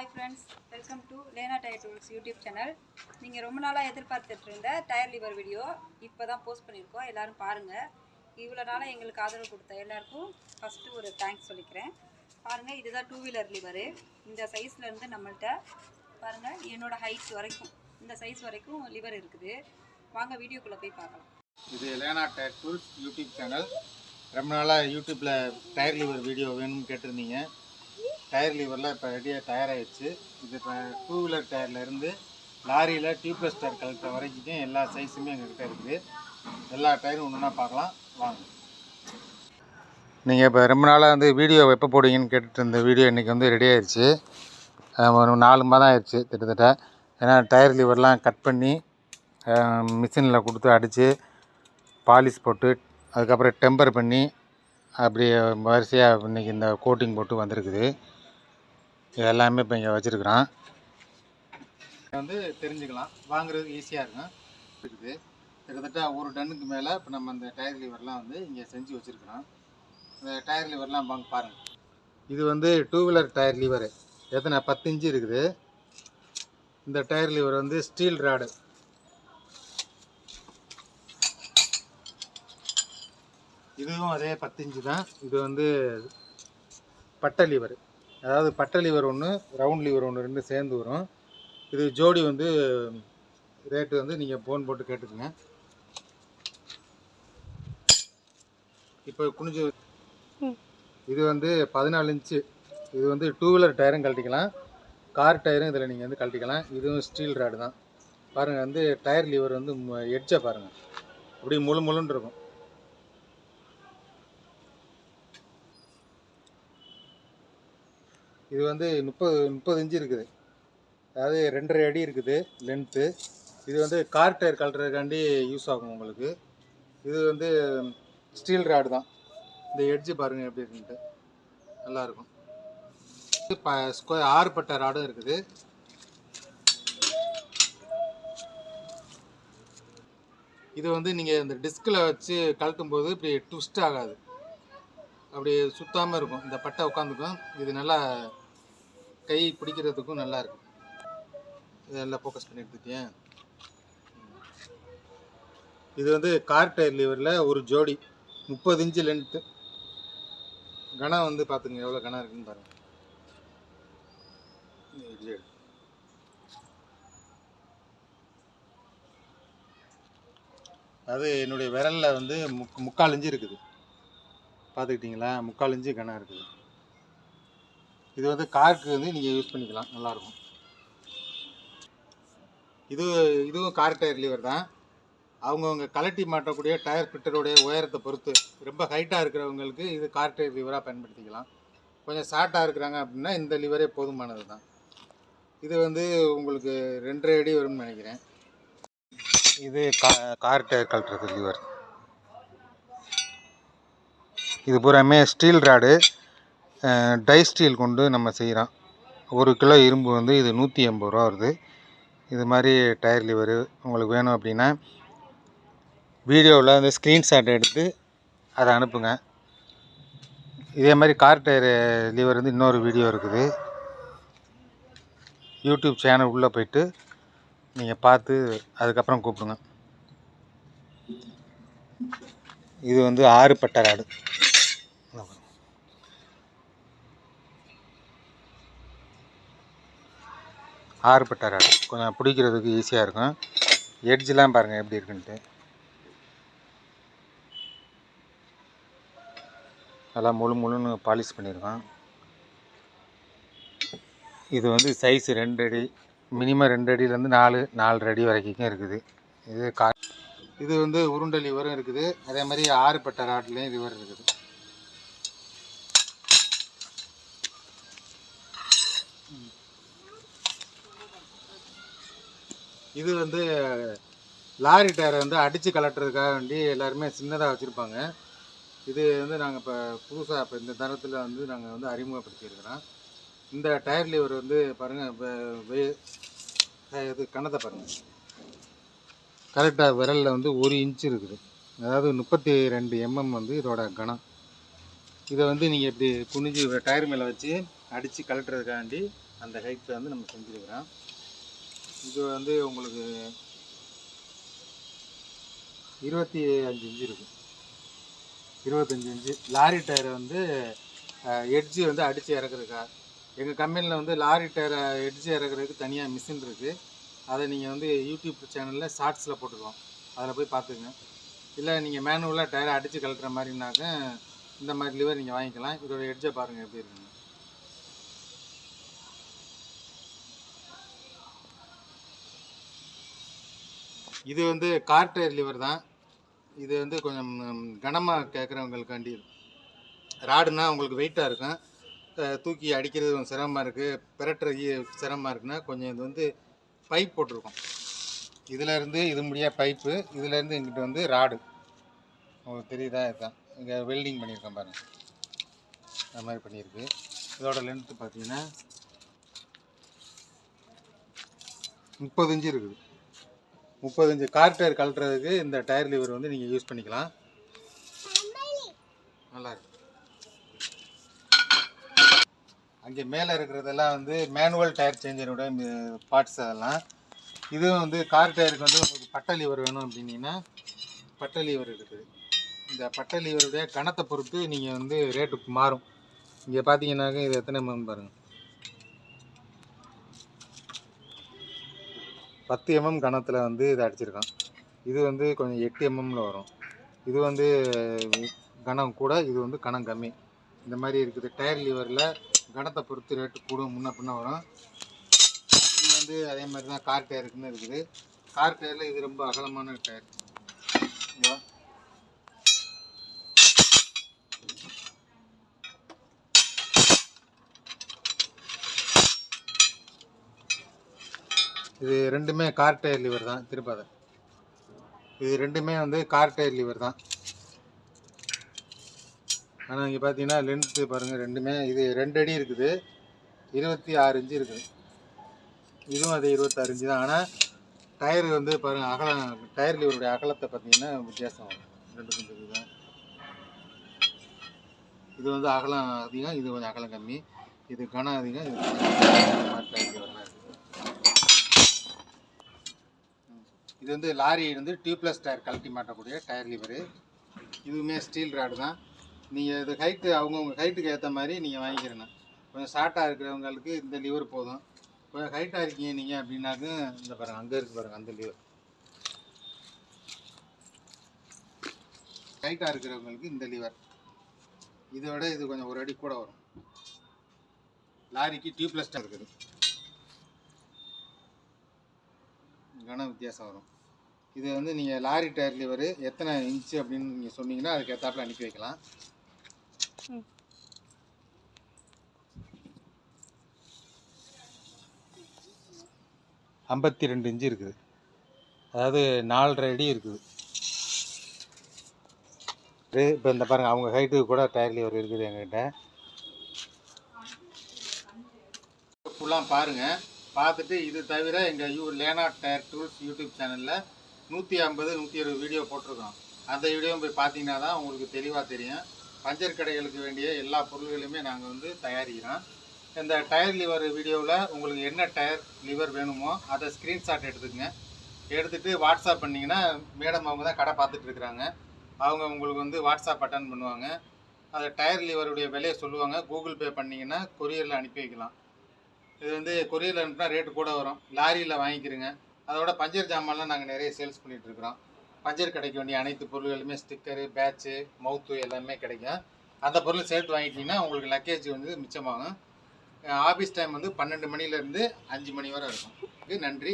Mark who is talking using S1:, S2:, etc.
S1: Hi friends, welcome to Lena Tire Tools YouTube channel. நீங்கள் ரொம்ப நாளாக எதிர்பார்த்துட்டு இருந்த டயர் லிவர் வீடியோ இப்போ தான் போஸ்ட் பண்ணியிருக்கோம். எல்லோரும் பாருங்கள். இவ்வளோ நாளாக எங்களுக்கு ஆதரவு கொடுத்த எல்லாருக்கும் ஃபஸ்ட்டு ஒரு தேங்க்ஸ் சொல்லிக்கிறேன். பாருங்கள், இதுதான் 2 வீலர் லிவரு. இந்த சைஸ்லேருந்து நம்மள்கிட்ட பாருங்கள், என்னோடய ஹைட் வரைக்கும் இந்த சைஸ் வரைக்கும் லிவர் இருக்குது. வாங்க வீடியோக்குள்ளே போய் பார்க்கலாம்.
S2: இது Lena tyre tools YouTube channel. ரொம்ப நாளாக யூடியூப்பில் டயர் லிவர் வீடியோ வேணும்னு கேட்டிருந்தீங்க. டயர் லிவரில் இப்போ ரெடியாக தயாராகிடுச்சு. இது இப்போ 2 வீலர் டயர்லேருந்து லாரியில் டியூப்லெஸ் டயர் கலெக்டர் வரைக்கும் எல்லா சைஸுமே எங்கள்கிட்ட இருக்குது. எல்லா டயரும் ஒன்றுனா பார்க்கலாம் வாங்க. நீங்கள் இப்போ ரொம்ப நாளாக வந்து வீடியோ எப்போ போடுவீங்கன்னு கேட்டுட்டு இருந்த வீடியோ இன்றைக்கி வந்து ரெடி ஆகிடுச்சு. ஒரு 4 மாதம் ஆயிடுச்சு கிட்டத்தட்ட. ஏன்னா டயர் லிவர்லாம் கட் பண்ணி மிஷினில் கொடுத்து அடித்து பாலிஷ் போட்டு அதுக்கப்புறம் டெம்பர் பண்ணி அப்படி வரிசையாக இன்றைக்கி இந்த கோட்டிங் போட்டு வந்திருக்குது. இது எல்லாமே இப்போ இங்கே வச்சுருக்குறான். வந்து தெரிஞ்சுக்கலாம், வாங்குறதுக்கு ஈஸியாக இருக்கும் இருக்குது. கிட்டத்தட்ட 1 டன்னுக்கு மேலே இப்போ நம்ம இந்த டயர் லிவர்லாம் வந்து இங்கே செஞ்சு வச்சுருக்குறோம். இந்த டயர் லிவர்லாம் வாங்க பாருங்கள். இது வந்து 2 வீலர் டயர் லிவரு. எத்தனை 10 இன்ச்சு இருக்குது. இந்த டயர் லிவர் வந்து ஸ்டீல் ராடு. இதுவும் அதே 10 இன்ச்சு தான். இது வந்து பட்டை லிவர், அதாவது பட்டை லிவர் ஒன்று, ரவுண்ட் லிவர் ஒன்று, 2 சேர்ந்து வரும். இது ஜோடி வந்து ரேட்டு வந்து நீங்கள் ஃபோன் போட்டு கேட்டுக்குங்க. இப்போ குனிஞ்சு இது வந்து 14 இன்ச்சு. இது வந்து 2 வீலர் டயரும் கழட்டிக்கலாம், கார் டயரும் இதில் நீங்கள் வந்து கழட்டிக்கலாம். இதுவும் ஸ்டீல் ராடு தான். பாருங்கள், வந்து டயர் லிவர் வந்து எட்ஜை பாருங்கள், அப்படி முழுன்னு இருக்கும். இது வந்து 30 இன்ச்சு இருக்குது, அதாவது 2.5 அடி இருக்குது லென்த்து. இது வந்து கார் டயர் கழட்டுறதுக்காண்டி யூஸ் ஆகும் உங்களுக்கு. இது வந்து ஸ்டீல் ராடு தான். இந்த எட்ஜு பாருங்கள் எப்படி இருக்குன்ட்டு, நல்லாயிருக்கும். 6 பட்டை ராடும் இருக்குது. இது வந்து நீங்கள் இந்த டிஸ்கில் வச்சு கழட்டும் போது இப்படி ட்விஸ்ட் ஆகாது, அப்படி சுத்தாமல் இருக்கும். இந்த பட்டை உட்காந்துக்கும். இது நல்லா கை பிடிக்கிறதுக்கும் நல்லா இருக்கும். இதெல்லாம் ஃபோக்கஸ் பண்ணி எடுத்துட்டேன். இது வந்து கார் டயர் லிவரில் ஒரு ஜோடி 30 இன்ச்சு லென்த்து. கனம் வந்து பார்த்துங்க எவ்வளோ கனம் இருக்குன்னு பாருங்கள். அது என்னுடைய விரலில் வந்து 3/4 இன்ச்சு இருக்குது. பார்த்துக்கிட்டிங்களா, 3/4 இன்ச்சு கனம் இருக்குது. இது வந்து காருக்கு வந்து நீங்கள் யூஸ் பண்ணிக்கலாம், நல்லாயிருக்கும். இதுவும் கார் டயர் லிவர் தான். அவங்கவுங்க கலட்டி மாட்டக்கூடிய டயர் ஃபிட்டருடைய உயரத்தை பொறுத்து, ரொம்ப ஹைட்டாக இருக்கிறவங்களுக்கு இது கார் டயர் லிவராக பயன்படுத்திக்கலாம். கொஞ்சம் ஷார்ட்டாக இருக்கிறாங்க அப்படின்னா இந்த லிவரே போதுமானது தான். இது வந்து உங்களுக்கு 2.5 அடி வரும்னு நினைக்கிறேன். இது கார் டயர் கழட்டுறது லிவர். இது பூராமே ஸ்டீல் ராடு, டை ஸ்டீல் கொண்டு நம்ம செய்கிறோம். 1 கிலோ இரும்பு வந்து இது 180 ரூபா வருது. இது மாதிரி டயர் லிவரு உங்களுக்கு வேணும் அப்படின்னா வீடியோவில் வந்து ஸ்க்ரீன்ஷாட் எடுத்து அதை அனுப்புங்க. இதே மாதிரி கார் டயர் லிவர் வந்து இன்னொரு வீடியோ இருக்குது. யூடியூப் சேனல் உள்ளே போய்ட்டு நீங்கள் பார்த்து அதுக்கப்புறம் கூப்பிடுங்க. இது வந்து 6 பட்டை ராடு. 6 பட்டை ராடு கொஞ்சம் பிடிக்கிறதுக்கு ஈஸியாக இருக்கும். எட்ஜெலாம் பாருங்கள் எப்படி இருக்குன்ட்டு, நல்லா முழுன்னு பாலிஷ் பண்ணியிருக்கோம். இது வந்து சைஸ் 2 அடி, மினிமம் 2 அடியிலேருந்து 4.5 அடி வரைக்கும் இருக்குது. இது வந்து உருண்டை லிவரும் இருக்குது. அதே மாதிரி 6 பட்டை ராட்லேயும் லிவர் இருக்குது. இது வந்து லாரி டயரை வந்து அடித்து கலட்டுறதுக்காக வேண்டி எல்லாருமே சின்னதாக வச்சுருப்பாங்க. இது வந்து நாங்கள் இப்போ புதுசாக இப்போ இந்த தரத்தில் வந்து நாங்கள் வந்து அறிமுகப்படுத்தியிருக்கிறோம். இந்த டயர் லிவர் வந்து பாருங்கள், இப்போ இது கணத்தை பாருங்கள், கரெக்டாக விரலில் வந்து 1 இன்ச்சு இருக்குது. அதாவது 32 mm வந்து இதோட கனம். இதை வந்து நீங்கள் இப்படி குனிஞ்சு டயர் மேலே வச்சு அடித்து கலட்டுறதுக்காண்டி அந்த ஹைட்டில் வந்து நம்ம செஞ்சுருக்கிறோம். இது வந்து உங்களுக்கு 25 இன்ச்சு இருக்குது. 25 இன்ச்சு லாரி டயரை வந்து எட்ஜு வந்து அடித்து இறக்குறதுக்கா. எங்கள் கம்பெனியில் வந்து லாரி டயரை எட்ஜு இறக்குறதுக்கு தனியாக மிஷின் இருக்குது. அதை நீங்கள் வந்து யூடியூப் சேனலில் ஷார்ட்ஸில் போட்டுருவோம், அதில் போய் பார்த்துக்குங்க. இல்லை நீங்கள் மேனுவலாக டயரை அடித்து கழட்டுற மாதிரினாக்க இந்த மாதிரி லிவர் நீங்கள் வாங்கிக்கலாம். இதோட எட்ஜை பாருங்கள் எப்படி இருக்குங்க. இது வந்து கார் டயர் லிவர் தான். இது வந்து கொஞ்சம் கனமாக கேட்குறவங்களுக்காண்டி. ராடுனா உங்களுக்கு வெயிட்டாக இருக்கும், தூக்கி அடிக்கிறது கொஞ்சம் சிரமமாக இருக்குது, பிரட்டுறது சிரமமாக இருக்குன்னா கொஞ்சம் இது வந்து பைப் போட்டிருக்கோம். இதிலேருந்து இது முடியாக பைப்பு, இதிலேருந்து இங்கிட்ட வந்து ராடு. உங்களுக்கு தெரியுதா? இதுதான் இங்கே வெல்டிங் பண்ணியிருக்கேன் பாருங்கள், அந்த மாதிரி பண்ணியிருக்கு. இதோட லென்த்து பார்த்தீங்கன்னா 30 இன்ச்சு இருக்குது. 30 இன்ச்சு கார் டயர் கழட்டுறதுக்கு இந்த டயர் லிவர் வந்து நீங்கள் யூஸ் பண்ணிக்கலாம். நல்லாயிருக்கு. அங்கே மேலே இருக்கிறதெல்லாம் வந்து மேனுவல் டயர் சேஞ்சரோட பார்ட்ஸ். அதெல்லாம் இதுவும் வந்து கார் டயருக்கு வந்து உங்களுக்கு பட்டை லிவர் வேணும் அப்படின்னீங்கன்னா பட்டை லிவர் இருக்குது. இந்த பட்டை லிவருடைய கணத்தை பொறுத்து நீங்கள் வந்து ரேட்டு மாறும். இங்கே பார்த்தீங்கன்னாக்க இது எத்தனை எம்எம் பாருங்கள், 10 எம்எம் கணத்தில் வந்து இதை அடிச்சிருக்கான். இது வந்து கொஞ்சம் 8 எம்எம்மில் வரும். இது வந்து கணம் கூட, இது வந்து கணம் கம்மி. இந்த மாதிரி இருக்குது. டயர் லிவரில் கணத்தை பொறுத்து ரேட்டு கூடும், முன்ன பின்ன வரும். இது வந்து அதே மாதிரி தான் கார் டயருக்குன்னு இருக்குது. கார் டயரில் இது ரொம்ப அகலமான டயர். இது ரெண்டுமே கார் டயர் லிவர் தான். திருப்பாத இது ரெண்டுமே வந்து கார் டயர் லிவர் தான். ஆனால் இங்கே பார்த்தீங்கன்னா லென்த்து பாருங்கள், ரெண்டுமே இது 2 அடி இருக்குது, 26 இன்ச்சு இருக்குது. இதுவும் அது 26 இன்ச்சு தான். ஆனால் டயர் வந்து பாருங்கள், அகலம் டயர் லிவருடைய அகலத்தை பார்த்தீங்கன்னா வித்தியாசம் வரும். ரெண்டுக்கும் தெரியுது. இது வந்து அகலம் அதிகம், இது கொஞ்சம் அகலம் கம்மி. இது கனம் அதிகம், இது டயர் லிவர்லாம் இருக்குது. இது வந்து லாரி வந்து டியூப்லெஸ் டயர் கழட்டி மாட்டக்கூடிய டயர் லிவரு. இதுவுமே ஸ்டீல் ராடு தான். நீங்கள் இது ஹைட்டு அவங்கவுங்க ஹைட்டுக்கு ஏற்ற மாதிரி நீங்கள் வாங்கிக்கிறேன். கொஞ்சம் ஷார்ட்டாக இருக்கிறவங்களுக்கு இந்த லிவர் போதும். கொஞ்சம் ஹைட்டாக இருக்கீங்க நீங்கள் அப்படின்னாக்க இந்த பாருங்கள், அங்கே இருக்குது பாருங்கள் அந்த லிவர். ஹைட்டாக இருக்கிறவங்களுக்கு இந்த லிவர். இதோட இது கொஞ்சம் ஒரு அடி கூட வரும். லாரிக்கு டியூப்லெஸ் டயர் இருக்குது, கனம் வித்தியாசம் வரும். இது வந்து நீங்கள் லாரி டயர் லிவர் எத்தனை இன்ச்சு அப்படின்னு நீங்கள் சொன்னீங்கன்னா அதுக்கு ஏற்றாப்புல அனுப்பி வைக்கலாம். 52 இன்ச்சு இருக்குது, அதாவது 4.5 அடி இருக்குது. இப்போ இந்த பாருங்கள், அவங்க ஹைட்டுக்கு கூட டயர் லிவர் இருக்குது எங்ககிட்ட. ஃபுல்லாக பாருங்கள், பார்த்துட்டு இது தவிர எங்கள் லேனார்ட் டயர் டூல்ஸ் யூடியூப் சேனலில் 150 120 வீடியோ போட்டிருக்கோம். அந்த வீடியோவும் போய் பார்த்தீங்கன்னா தான் உங்களுக்கு தெளிவாக தெரியும். பஞ்சர் கடைகளுக்கு வேண்டிய எல்லா பொருள்களையுமே நாங்கள் வந்து தயாரிக்கிறோம். இந்த டயர் லிவர் வீடியோவில் உங்களுக்கு என்ன டயர் லிவர் வேணுமோ அதை ஸ்க்ரீன்ஷாட் எடுத்துக்கங்க. எடுத்துகிட்டு வாட்ஸ்அப் பண்ணிங்கன்னா, மேடம் அவங்க தான் கடை பார்த்துட்ருக்குறாங்க, அவங்க உங்களுக்கு வந்து வாட்ஸ்அப் அட்டன் பண்ணுவாங்க. அந்த டயர் லிவருடைய விலையை சொல்லுவாங்க. கூகுள் பே பண்ணிங்கன்னா கொரியரில் அனுப்பி வைக்கலாம். இது வந்து கொரியரில் அனுப்பினா ரேட்டு கூட வரும். லாரியில் வாங்கிக்கிறோங்க. அதோட பஞ்சர் ஜாமான்லாம் நாங்கள் நிறைய சேல்ஸ் பண்ணிகிட்ருக்குறோம். பஞ்சர் கிடைக்க வேண்டிய அனைத்து பொருள்களுமே ஸ்டிக்கரு, பேட்ச்சு, மவுத்து எல்லாமே கிடைக்கும். அந்த பொருள் சேர்த்து வாங்கிட்டிங்கன்னா உங்களுக்கு லக்கேஜ் வந்து மிச்சமாகும். ஆஃபீஸ் டைம் வந்து 12 மணிலேருந்து 5 மணி வரை இருக்கும். நன்றி.